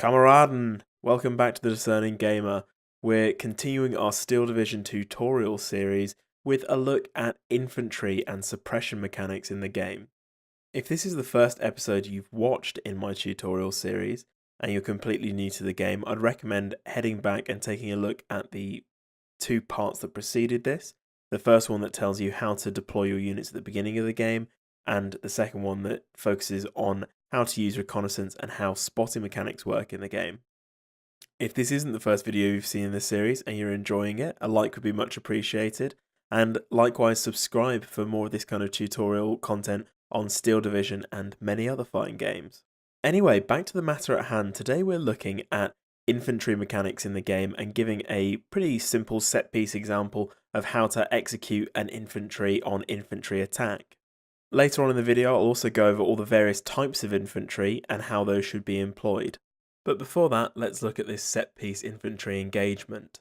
Kameraden! Welcome back to the Discerning Gamer. We're continuing our Steel Division tutorial series with a look at infantry and suppression mechanics in the game. If this is the first episode you've watched in my tutorial series and you're completely new to the game, I'd recommend heading back and taking a look at the two parts that preceded this. The first one that tells you how to deploy your units at the beginning of the game, and the second one that focuses on how to use reconnaissance and how spotting mechanics work in the game. If this isn't the first video you've seen in this series and you're enjoying it, a like would be much appreciated, and likewise subscribe for more of this kind of tutorial content on Steel Division and many other fighting games. Anyway, back to the matter at hand. Today we're looking at infantry mechanics in the game and giving a pretty simple set piece example of how to execute an infantry on infantry attack. Later on in the video, I'll also go over all the various types of infantry and how those should be employed. But before that, let's look at this set-piece infantry engagement.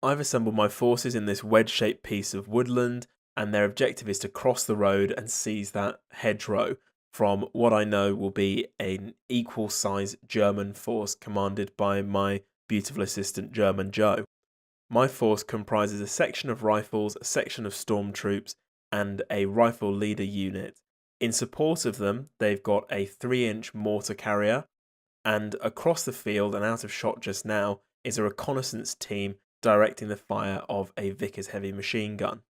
I've assembled my forces in this wedge-shaped piece of woodland, and their objective is to cross the road and seize that hedgerow from what I know will be an equal-size German force commanded by my beautiful assistant German Joe. My force comprises a section of rifles, a section of stormtroops, and a rifle leader unit. In support of them, they've got a 3-inch mortar carrier, and across the field and out of shot just now is a reconnaissance team directing the fire of a Vickers heavy machine gun.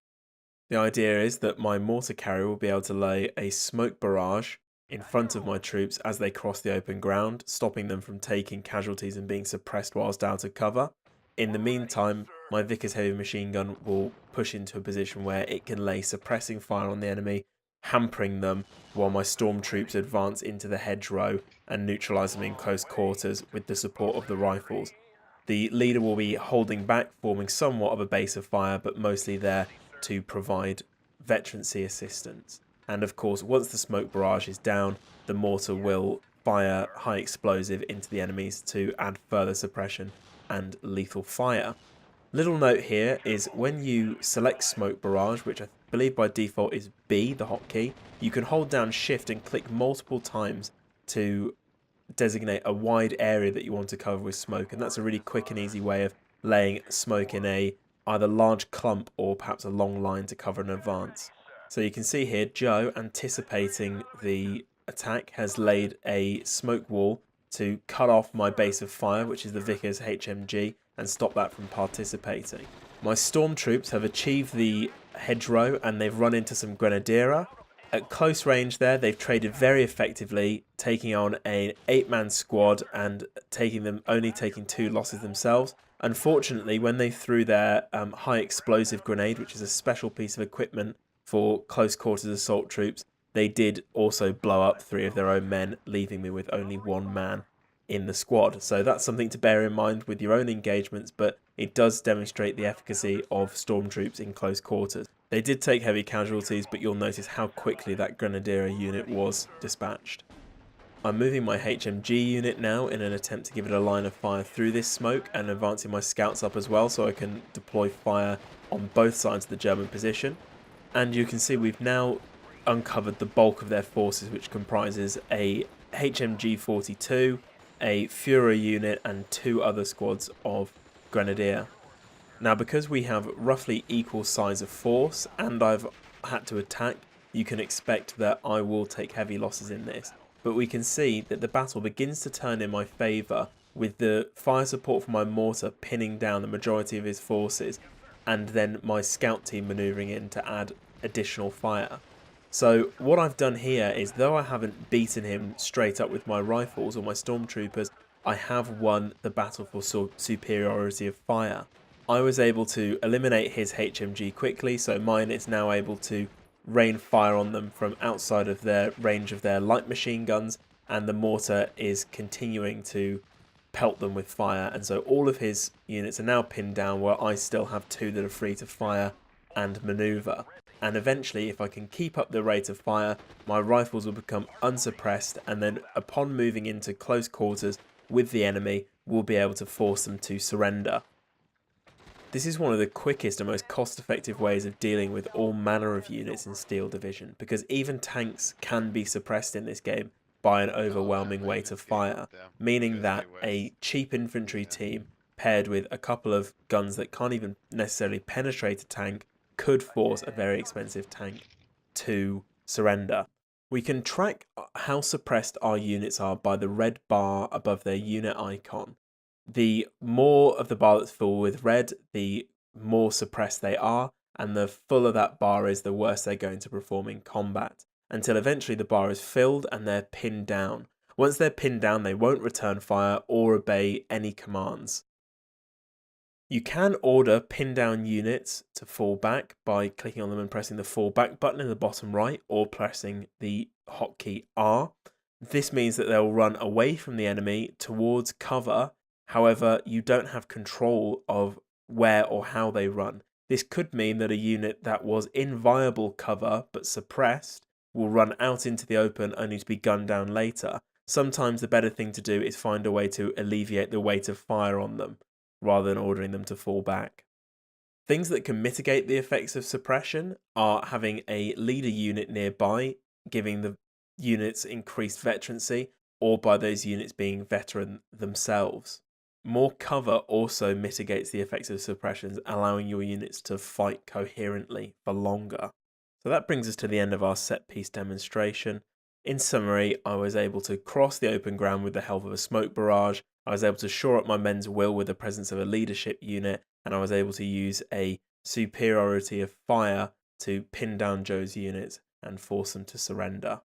The idea is that my mortar carrier will be able to lay a smoke barrage in front of my troops as they cross the open ground, stopping them from taking casualties and being suppressed whilst out of cover. In the meantime, my Vickers heavy machine gun will push into a position where it can lay suppressing fire on the enemy, hampering them, while my stormtroops advance into the hedgerow and neutralise them in close quarters with the support of the rifles. The leader will be holding back, forming somewhat of a base of fire, but mostly there to provide veterancy assistance. And of course, once the smoke barrage is down, the mortar will fire high explosive into the enemies to add further suppression and lethal fire. Little note here is when you select smoke barrage, which I believe by default is B, the hotkey, you can hold down shift and click multiple times to designate a wide area that you want to cover with smoke, and that's a really quick and easy way of laying smoke in a either large clump or perhaps a long line to cover an advance. So you can see here Joe, anticipating the attack, has laid a smoke wall to cut off my base of fire, which is the Vickers HMG, and stop that from participating. My stormtroops have achieved the hedgerow and they've run into some grenadiera. At close range there, they've traded very effectively, taking on an 8-man squad and only taking 2 losses themselves. Unfortunately, when they threw their high explosive grenade, which is a special piece of equipment for close quarters assault troops, they did also blow up 3 of their own men, leaving me with only 1 man in the squad. So that's something to bear in mind with your own engagements, but it does demonstrate the efficacy of stormtroops in close quarters. They did take heavy casualties, but you'll notice how quickly that grenadier unit was dispatched. I'm moving my HMG unit now in an attempt to give it a line of fire through this smoke, and advancing my scouts up as well so I can deploy fire on both sides of the German position. And you can see we've now uncovered the bulk of their forces, which comprises a HMG 42, a Führer unit, and 2 other squads of Grenadier. Now, because we have roughly equal size of force and I've had to attack, you can expect that I will take heavy losses in this. But we can see that the battle begins to turn in my favour, with the fire support from my mortar pinning down the majority of his forces, and then my scout team manoeuvring in to add additional fire. So what I've done here is, though I haven't beaten him straight up with my rifles or my stormtroopers, I have won the battle for superiority of fire. I was able to eliminate his HMG quickly, so mine is now able to rain fire on them from outside of their range of their light machine guns, and the mortar is continuing to pelt them with fire, and so all of his units are now pinned down, where I still have 2 that are free to fire and manoeuvre. And eventually, if I can keep up the rate of fire, my rifles will become unsuppressed, and then upon moving into close quarters with the enemy, we'll be able to force them to surrender. This is one of the quickest and most cost-effective ways of dealing with all manner of units in Steel Division, because even tanks can be suppressed in this game, by an overwhelming weight of fire, meaning that a cheap infantry team paired with a couple of guns that can't even necessarily penetrate a tank could force a very expensive tank to surrender. We can track how suppressed our units are by the red bar above their unit icon. The more of the bar that's full with red, the more suppressed they are, and the fuller that bar is, the worse they're going to perform in combat, until eventually the bar is filled and they're pinned down. Once they're pinned down, they won't return fire or obey any commands. You can order pinned down units to fall back by clicking on them and pressing the fall back button in the bottom right, or pressing the hotkey R. This means that they'll run away from the enemy towards cover. However, you don't have control of where or how they run. This could mean that a unit that was in viable cover but suppressed will run out into the open only to be gunned down later. Sometimes the better thing to do is find a way to alleviate the weight of fire on them, rather than ordering them to fall back. Things that can mitigate the effects of suppression are having a leader unit nearby, giving the units increased veterancy, or by those units being veteran themselves. More cover also mitigates the effects of suppressions, allowing your units to fight coherently for longer. So that brings us to the end of our set piece demonstration. In summary, I was able to cross the open ground with the help of a smoke barrage. I was able to shore up my men's will with the presence of a leadership unit, and I was able to use a superiority of fire to pin down Joe's units and force them to surrender.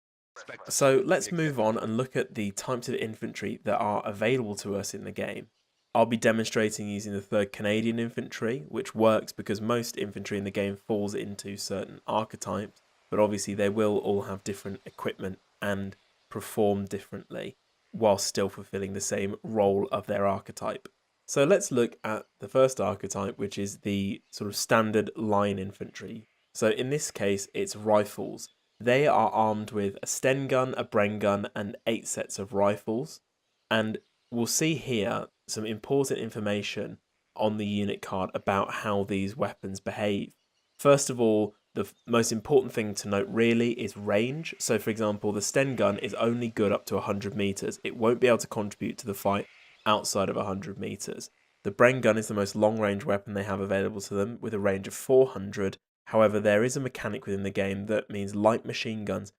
So let's move on and look at the types of infantry that are available to us in the game. I'll be demonstrating using the 3rd Canadian Infantry, which works because most infantry in the game falls into certain archetypes, but obviously they will all have different equipment and perform differently, while still fulfilling the same role of their archetype. So let's look at the first archetype, which is the sort of standard line infantry. So in this case, it's rifles. They are armed with a Sten gun, a Bren gun, and 8 sets of rifles. And we'll see here some important information on the unit card about how these weapons behave. First of all, the most important thing to note really is range. So for example, the Sten gun is only good up to 100 meters. It won't be able to contribute to the fight outside of 100 meters. The Bren gun is the most long range weapon they have available to them, with a range of 400. However, there is a mechanic within the game that means light machine guns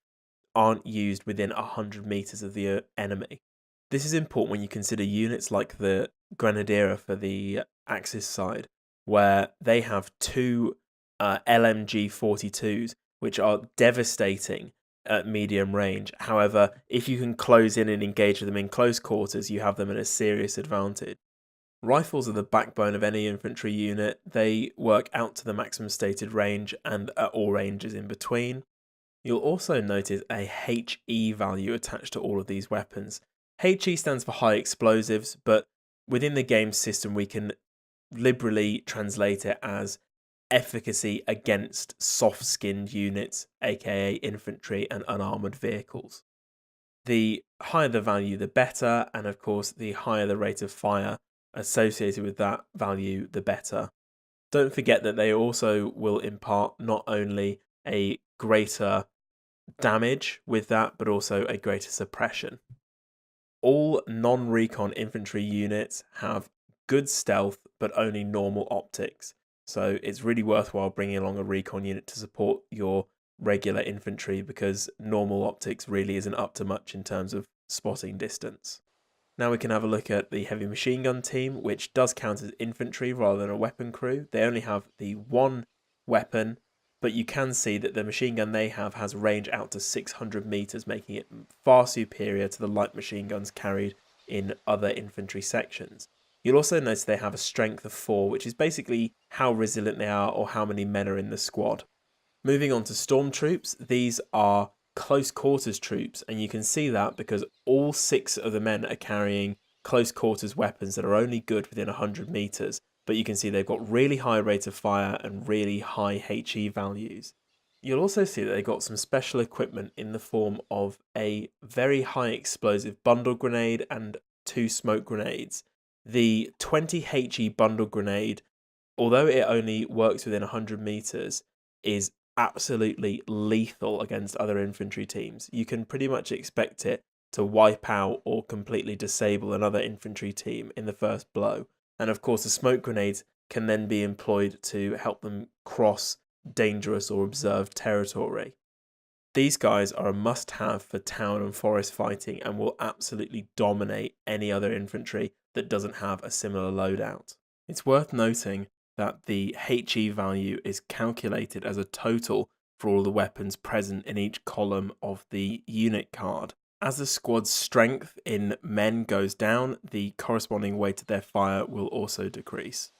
aren't used within 100 meters of the enemy. This is important when you consider units like the Grenadier for the Axis side, where they have 2 LMG 42s, which are devastating at medium range. However, if you can close in and engage with them in close quarters, you have them at a serious advantage. Rifles are the backbone of any infantry unit. They work out to the maximum stated range and at all ranges in between. You'll also notice a HE value attached to all of these weapons. HE stands for high explosives, but within the game system we can liberally translate it as efficacy against soft-skinned units, aka infantry and unarmoured vehicles. The higher the value, the better, and of course the higher the rate of fire associated with that value, the better. Don't forget that they also will impart not only a greater damage with that, but also a greater suppression. All non-recon infantry units have good stealth, but only normal optics. So it's really worthwhile bringing along a recon unit to support your regular infantry, because normal optics really isn't up to much in terms of spotting distance. Now we can have a look at the heavy machine gun team, which does count as infantry rather than a weapon crew. They only have the 1 weapon, but you can see that the machine gun they have has range out to 600 meters, making it far superior to the light machine guns carried in other infantry sections. You'll also notice they have a strength of 4, which is basically how resilient they are or how many men are in the squad. Moving on to stormtroops, these are close quarters troops, and you can see that because all 6 of the men are carrying close quarters weapons that are only good within 100 meters, but you can see they've got really high rate of fire and really high HE values. You'll also see that they got some special equipment in the form of a very high explosive bundle grenade and 2 smoke grenades. The 20 HE bundle grenade, although it only works within 100 meters, is absolutely lethal against other infantry teams. You can pretty much expect it to wipe out or completely disable another infantry team in the first blow. And of course, the smoke grenades can then be employed to help them cross dangerous or observed territory. These guys are a must-have for town and forest fighting and will absolutely dominate any other infantry that doesn't have a similar loadout. It's worth noting that the HE value is calculated as a total for all the weapons present in each column of the unit card. As the squad's strength in men goes down, the corresponding weight of their fire will also decrease.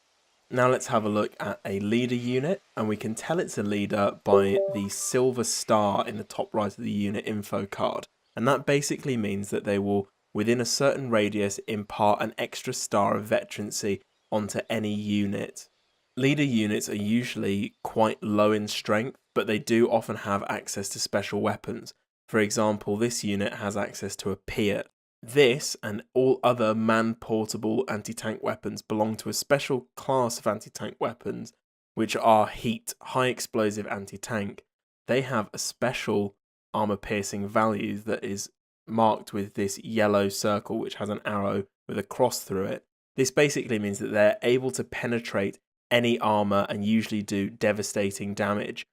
Now let's have a look at a leader unit, and we can tell it's a leader by the silver star in the top right of the unit info card. And that basically means that they will, within a certain radius, impart an extra star of veterancy onto any unit. Leader units are usually quite low in strength, but they do often have access to special weapons. For example, this unit has access to a Piat. This and all other man-portable anti-tank weapons belong to a special class of anti-tank weapons, which are heat, high-explosive anti-tank. They have a special armor-piercing value that is marked with this yellow circle, which has an arrow with a cross through it. This basically means that they're able to penetrate any armor and usually do devastating damage.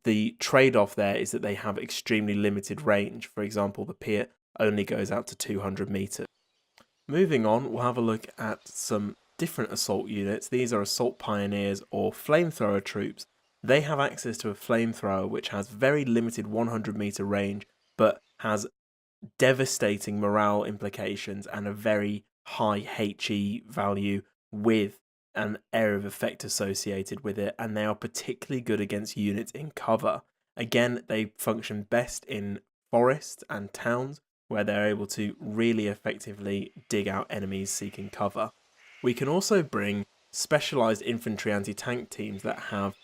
The trade-off there is that they have extremely limited range. For example, the Piat only goes out to 200 meters. Moving on, we'll have a look at some different assault units. These are assault pioneers or flamethrower troops. They have access to a flamethrower which has very limited 100-meter range, but has devastating morale implications and a very high HE value with an area of effect associated with it, and they are particularly good against units in cover. Again, they function best in forests and towns, where they're able to really effectively dig out enemies seeking cover. We can also bring specialized infantry anti-tank teams that have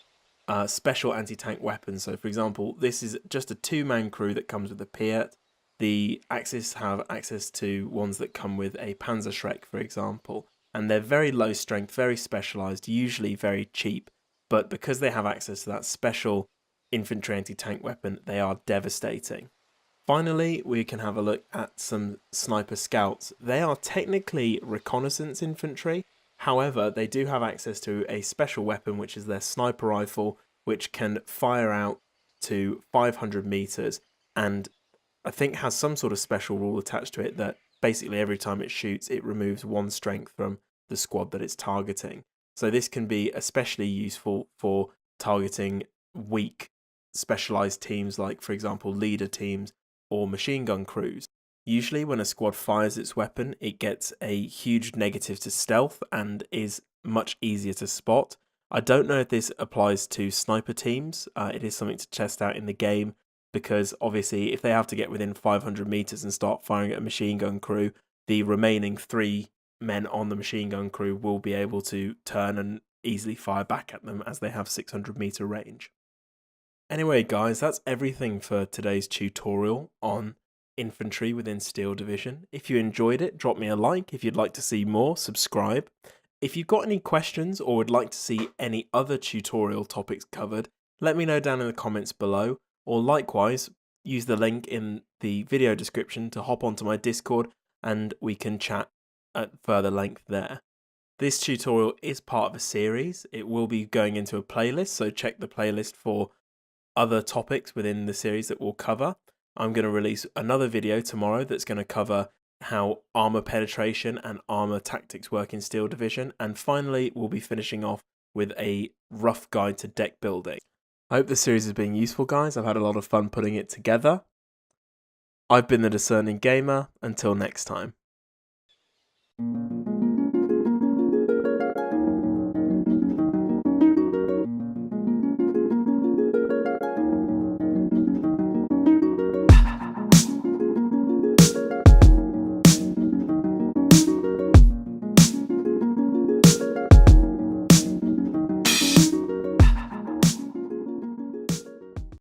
special anti-tank weapons. So for example, this is just a two-man crew that comes with a Piat. The Axis have access to ones that come with a Panzerschreck, for example, and they're very low strength, very specialized, usually very cheap, but because they have access to that special infantry anti-tank weapon, they are devastating. Finally, we can have a look at some sniper scouts. They are technically reconnaissance infantry. However, they do have access to a special weapon, which is their sniper rifle, which can fire out to 500 meters and I think has some sort of special rule attached to it that basically every time it shoots, it removes one strength from the squad that it's targeting. So this can be especially useful for targeting weak specialized teams like, for example, leader teams or machine gun crews. Usually when a squad fires its weapon, it gets a huge negative to stealth and is much easier to spot. I don't know if this applies to sniper teams. It is something to test out in the game, because obviously if they have to get within 500 meters and start firing at a machine gun crew, the remaining 3 men on the machine gun crew will be able to turn and easily fire back at them as they have 600-meter range. Anyway guys, that's everything for today's tutorial on infantry within Steel Division. If you enjoyed it, drop me a like. If you'd like to see more, subscribe. If you've got any questions or would like to see any other tutorial topics covered, let me know down in the comments below, or likewise, use the link in the video description to hop onto my Discord and we can chat at further length there. This tutorial is part of a series. It will be going into a playlist, so check the playlist for other topics within the series that we'll cover. I'm going to release another video tomorrow that's going to cover how armor penetration and armor tactics work in Steel Division, and finally we'll be finishing off with a rough guide to deck building. I hope this series has been useful, guys. I've had a lot of fun putting it together. I've been the Discerning Gamer. Until next time.